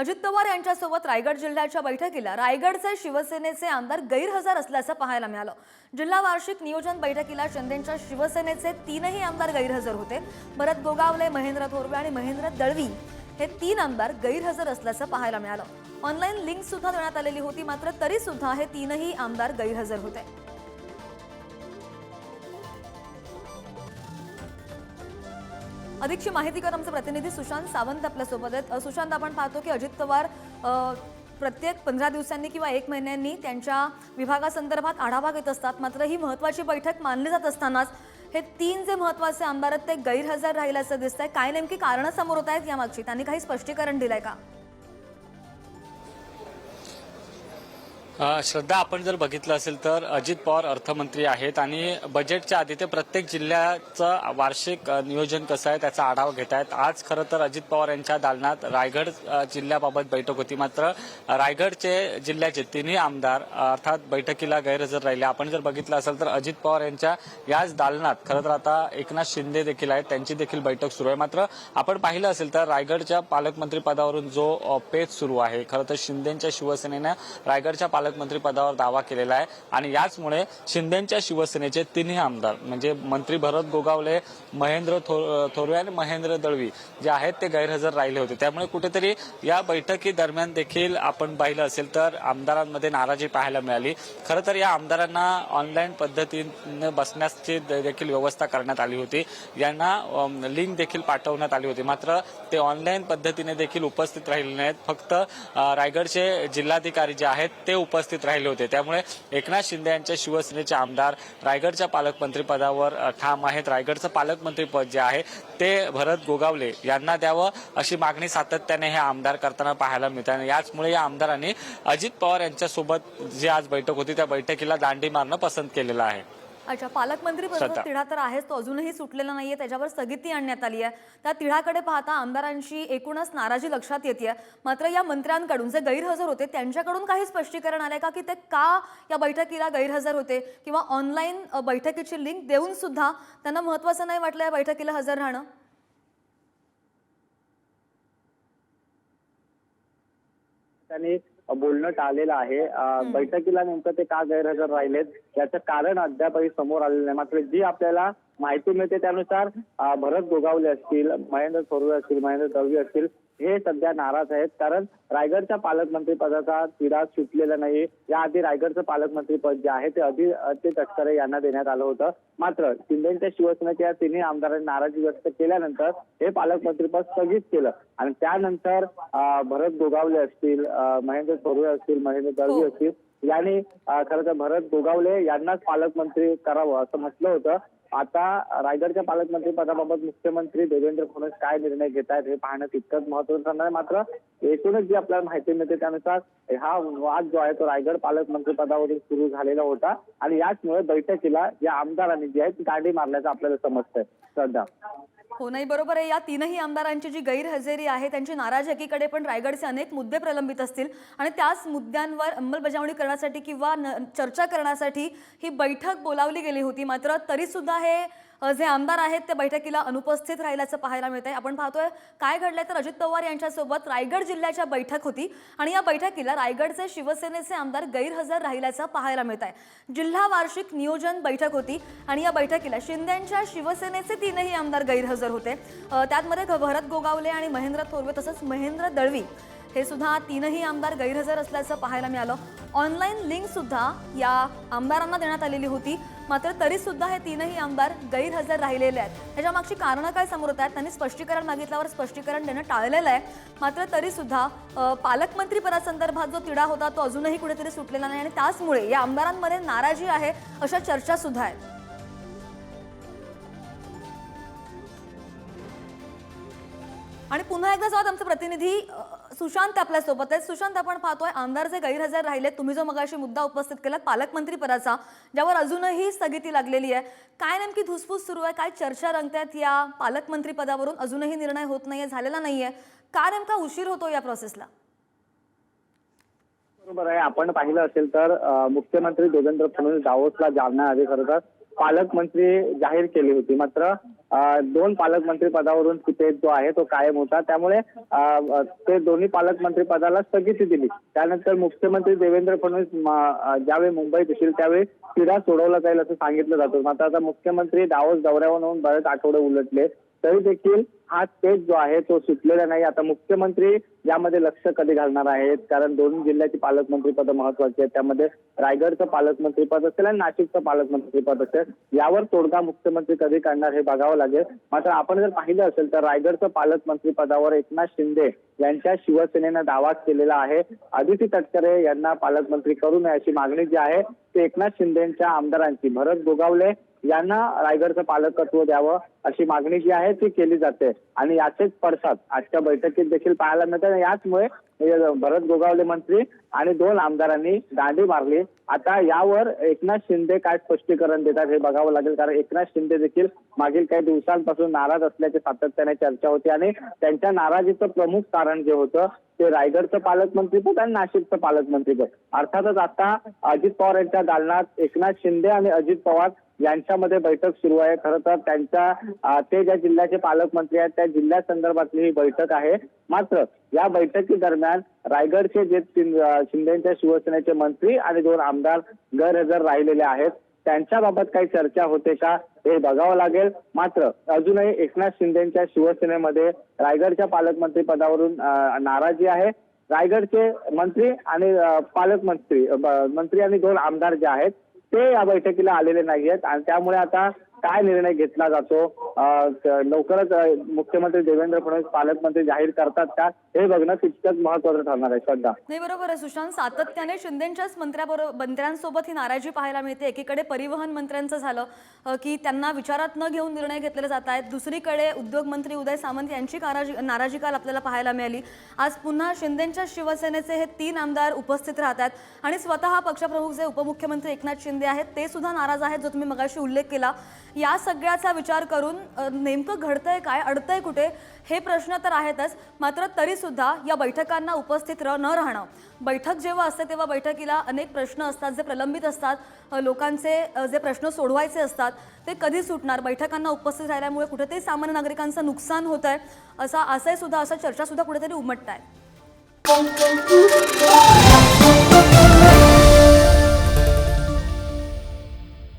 अजित पवार यांच्यासोबत रायगड जिल्ह्याच्या बैठकीला रायगडचे शिवसेनेचे आमदार गैरहजर असल्याचं पाहायला मिळालं। जिल्हा वार्षिक नियोजन बैठकीला शिंदेंच्या शिवसेनेचे तीनही आमदार गैरहजर होते। भरत गोगावले, महेंद्र थोरवे आणि महेंद्र दळवी हे तीन आमदार गैरहजर असल्याचं पाहायला मिळालं। ऑनलाईन लिंक सुद्धा देण्यात आलेली होती, मात्र तरी सुद्धा हे तीनही आमदार गैरहजर होते। अधिकची माहिती कर आमचे प्रतिनिधी सुशांत सावंत आपल्या सोबत आहेत। सुशांत, आपण पाहतो की अजित पवार प्रत्येक 15 दिवसांनी किंवा 1 महिन्यांनी त्यांच्या विभागासंदर्भात आढावा घेत असतात, मात्र ही महत्त्वाची बैठक मानली जात असतानाच हे तीन जे महत्त्वाचे आमदार आहेत ते गैरहजर राहिल्याचं दिसतंय। काय नेमकी कारणं समोर येत आहेत यामागची? त्यांनी काही स्पष्टीकरण दिलंय का? श्रद्धा, आपण जर बघितलं असेल तर अजित पवार अर्थमंत्री आहेत आणि बजेटच्या आधी ते प्रत्येक जिल्ह्याचं वार्षिक नियोजन कसं आहे त्याचा आढावा घेत आहेत। आज खरं तर अजित पवार यांच्या दालनात रायगड जिल्ह्याबाबत बैठक होती, मात्र रायगडचे जिल्ह्याचे तिन्ही आमदार अर्थात बैठकीला गैरहजर राहिले। आपण जर बघितलं असेल तर अजित पवार यांच्या याच दालनात खरं तर आता एकनाथ शिंदे देखील आहेत, त्यांची देखील बैठक सुरू आहे। मात्र आपण पाहिलं असेल तर रायगडच्या पालकमंत्री पदावरून जो पेच सुरू आहे, खरं तर शिंदेच्या शिवसेनेनं रायगडच्या पालकमंत्री पदावर दावा केलेला आहे आणि याचमुळे शिंदेच्या शिवसेनेचे तिन्ही आमदार म्हणजे मंत्री भरत गोगावले, महेंद्र थोरवे आणि महेंद्र दळवी जे आहेत ते गैरहजर राहिले होते। त्यामुळे कुठेतरी या बैठकी दरम्यान देखील आपण पाहिलं असेल तर आमदारांमध्ये नाराजी पाहायला मिळाली। खरं तर या आमदारांना ऑनलाईन पद्धतीने बसण्याची देखील व्यवस्था करण्यात आली होती, यांना लिंक देखील पाठवण्यात आली होती, मात्र ते ऑनलाईन पद्धतीने देखील उपस्थित राहिले नाहीत। फक्त रायगडचे जिल्हाधिकारी जे आहेत ते उपस्थित राहिले होते। त्यामुळे एकनाथ शिंदे यांच्या शिवसेनेचे आमदार रायगडच्या पालकमंत्री पदावर ठाम आहेत। रायगडचं पालकमंत्री पद जे आहे ते भरत गोगावले यांना द्यावं अशी मागणी सातत्याने हे आमदार करताना पाहायला मिळते आणि याचमुळे या आमदारांनी अजित पवार यांच्यासोबत जी आज बैठक होती त्या बैठकीला दांडी मारणं पसंत केलेलं आहे। अच्छा, पालकमंत्री पदाचा तिढा तर आहेच, तो अजूनही सुटलेला नाहीये, त्याच्यावर स्थगिती आणण्यात आली आहे। त्या तिढाकडे पाहता आमदारांची एकूणच नाराजी लक्षात येते। मात्र या मंत्र्यांकडून जे गैरहजर होते त्यांच्याकडून काही स्पष्टीकरण आले का की ते का या बैठकीला गैरहजर होते, किंवा ऑनलाईन बैठकीची लिंक देऊन सुद्धा त्यांना महत्त्वाचं नाही वाटलं या बैठकीला हजर राहणं? त्यांनी बोलणं टाळलेलं आहे। बैठकीला नेमकं ते का गैरहजर राहिलेत याचं कारण अद्यापही समोर आलेलं नाही। मात्र जी आपल्याला माहिती मिळते त्यानुसार भरत गोगावले असतील, महेंद्र थोरवे असतील, महेंद्र दळवी असतील हे सध्या नाराज आहेत, कारण रायगडच्या पालकमंत्री पदाचा तिढा सुटलेला नाही। याआधी रायगडचं पालकमंत्री पद जे आहे ते अति तटकरे यांना देण्यात आलं होतं, मात्र शिंदेच्या शिवसेनेच्या तिन्ही आमदारांनी नाराजी व्यक्त केल्यानंतर हे पालकमंत्री पद स्थगित केलं आणि त्यानंतर भरत गोगावले असतील, महेंद्र थोरवे असतील, महेंद्र दळवी असतील यांनी खरं तर भरत गोगावले यांनाच पालकमंत्री करावं असं म्हटलं होतं। आता रायगडच्या पालकमंत्री पदाबाबत मुख्यमंत्री देवेंद्र फडणवीस काय निर्णय घेत आहेत हे पाहणं तितकंच महत्त्वाचं ठरणार आहे। मात्र एकूणच जी आपल्याला माहिती मिळते त्यानुसार हा वाद जो आहे तो रायगड पालकमंत्री पदावरून सुरू झालेला होता आणि याचमुळे बैठकीला या आमदारांनी जी आहे ती दांडी मारल्याचं आपल्याला समजतंय। सध्या हो, नाही, बरोबर आहे। या तीनही आमदारांची जी गैरहजेरी आहे त्यांची नाराजी एकीकडे, पण रायगडचे अनेक मुद्दे प्रलंबित असतील आणि त्याच मुद्द्यांवर अंमलबजावणी करण्यासाठी किंवा चर्चा करण्यासाठी ही बैठक बोलावली गेली होती, मात्र तरी सुद्धा हे जे आमदार आहेत ते बैठकीला अनुपस्थित राहिल्याचं पाहायला मिळतंय। आपण पाहतोय काय घडलंय तर अजित पवार यांच्यासोबत रायगड जिल्ह्याच्या बैठक होती आणि या बैठकीला रायगडचे शिवसेनेचे आमदार गैरहजर राहिल्याचं पाहायला मिळत आहे। जिल्हा वार्षिक नियोजन बैठक होती आणि या बैठकीला शिंदेच्या शिवसेनेचे तीनही आमदार गैरहजर होते। त्यामध्ये भरत गोगावले आणि महेंद्र थोरवे तसंच महेंद्र दळवी हे सुद्धा तीनही आमदार गैरहजर असल्याचं पाहायला मिळालं। ऑनलाईन लिंक सुद्धा या आमदारांना देण्यात आलेली होती, मात्र तरी सुद्धा हे तीनही आमदार गैरहजर राहिलेले आहेत। त्याच्या मागची कारणं काय समोर येत आहेत? त्यांनी स्पष्टीकरण मागितल्यावर स्पष्टीकरण देणं टाळलेलं आहे, मात्र तरी सुद्धा पालकमंत्री पदासंदर्भात जो तिढा होता तो अजूनही कुठेतरी सुटलेला नाही आणि त्याचमुळे या आमदारांमध्ये नाराजी आहे अशा चर्चा सुद्धा आहेत। आणि पुन्हा एकदा जाऊन आमचे प्रतिनिधी सुशांत आपल्यासोबत आहेत। सुशांत, आपण पाहतोय आमदार जे गैरहजर राहिले, तुम्ही जो मगाशी मुद्दा उपस्थित केला पालकमंत्री पदाचा, ज्यावर अजूनही स्थगिती लागलेली आहे, काय नेमकी धुसफूस सुरू आहे? काय चर्चा रंगतायत या पालकमंत्री पदावरून? अजूनही निर्णय होत नाहीये, झालेला नाहीये, का नेमका उशीर होतो या प्रोसेसला? बरोबर आहे, आपण पाहिलं असेल तर मुख्यमंत्री देवेंद्र फडणवीस दावोसला जाण्याआधी खरं तर पालकमंत्री जाहीर केली होती. मात्र 2 पालकमंत्री पदावरून पेच जो आहे तो कायम होता. त्यामुळे ते दोन्ही पालकमंत्री पदाला स्थगिती दिली. त्यानंतर मुख्यमंत्री देवेंद्र फडणवीस ज्यावेळी मुंबईत येतील त्यावेळी तिढा सोडवला जाईल असं सांगितलं जातं. मात्र आता मुख्यमंत्री दावोस दौऱ्यावर होऊन बरेच आठवडे उलटले तरी देखील हा पेच जो आहे तो सुटलेला नाही. आता मुख्यमंत्री यामध्ये लक्ष कधी घालणार आहेत, कारण 2 जिल्ह्याची पालकमंत्री पद महत्वाची आहेत. त्यामध्ये रायगडचं पालकमंत्री पद असेल आणि नाशिकचं पालकमंत्री पद असेल. यावर तोडगा मुख्यमंत्री कधी काढणार हे बघावं लागेल. मात्र आपण जर पाहिलं असेल तर रायगडचं पालकमंत्री पदावर एकनाथ शिंदे यांच्या शिवसेनेनं दावा केलेला आहे. अदिती तटकरे यांना पालकमंत्री करू नये अशी मागणी जी आहे ती एकनाथ शिंदेच्या आमदारांची भरत गोगावले यांना रायगडचं पालकत्व द्यावं अशी मागणी जी आहे ती केली जाते. आणि याचेच पडसाद आजच्या बैठकीत देखील पाहायला मिळतात. याचमुळे भरत गोगावले मंत्री आणि 2 आमदारांनी दांडी मारली. आता यावर एकनाथ शिंदे काय स्पष्टीकरण देतात हे बघावं लागेल, कारण एकनाथ शिंदे देखील मागील काही दिवसांपासून नाराज असल्याची सातत्याने चर्चा होती आणि त्यांच्या नाराजीचं प्रमुख कारण जे होतं ते रायगडचं पालकमंत्रीपद आणि नाशिकचं पालकमंत्रीपद. अर्थातच आता अजित पवार यांच्या दालनात एकनाथ शिंदे आणि अजित पवार यांच्यामध्ये बैठक सुरू आहे. खरं तर त्यांच्या ते ज्या जिल्ह्याचे पालकमंत्री आहेत त्या जिल्ह्यासंदर्भातली ही बैठक आहे. मात्र या बैठकी दरम्यान रायगडचे जे शिंदेच्या शिवसेनेचे मंत्री आणि 2 आमदार गैरहजर राहिलेले आहेत त्यांच्याबाबत काही चर्चा होते का हे बघावं लागेल. मात्र अजूनही एकनाथ शिंदेच्या शिवसेनेमध्ये रायगडच्या पालकमंत्री पदावरून नाराजी आहे. रायगडचे मंत्री आणि मंत्री आणि 2 आमदार जे आहेत ते या बैठकीला आलेले नाहीयेत आणि त्यामुळे आता काय निर्णय घेतला जातो, लवकरच मुख्यमंत्री देवेंद्र फडणवीस पालकमंत्री जाहीर करतात का हे बघणं तितकंच महत्त्वाचं ठरणार आहे. श्रद्धा, नाही बरोबर आहे सुशांत, सातत्याने शिंदेच्याच मंत्र्यांसोबत ही नाराजी पाहायला मिळते. एकीकडे परिवहन मंत्र्यांचं झालं की त्यांना विचारात न घेऊन निर्णय घेतलेले जात आहेत. दुसरीकडे उद्योग मंत्री उदय सामंत यांची नाराजी काल आपल्याला पाहायला मिळाली. आज पुन्हा शिंदेच्या शिवसेनेचे हे 3 आमदार उपस्थित राहतात आणि स्वतः पक्षप्रमुख जे उपमुख्यमंत्री एकनाथ शिंदे आहेत ते सुद्धा नाराज आहेत, जो तुम्ही मगाशी उल्लेख केला. या सगळ्याचा विचार करून नेमकं घडतंय काय, अडतंय कुठे हे प्रश्न तर आहेतच. मात्र तरी सुद्धा या बैठकांना उपस्थित न राहणं, बैठक जेव्हा असते तेव्हा बैठकीला अनेक प्रश्न असतात जे प्रलंबित असतात, लोकांचे जे प्रश्न सोडवायचे असतात ते कधी सुटणार. बैठकांना उपस्थित राहिल्यामुळे कुठेतरी सामान्य नागरिकांचं नुकसान होत आहे असा चर्चा सुद्धा कुठेतरी उमटत आहे.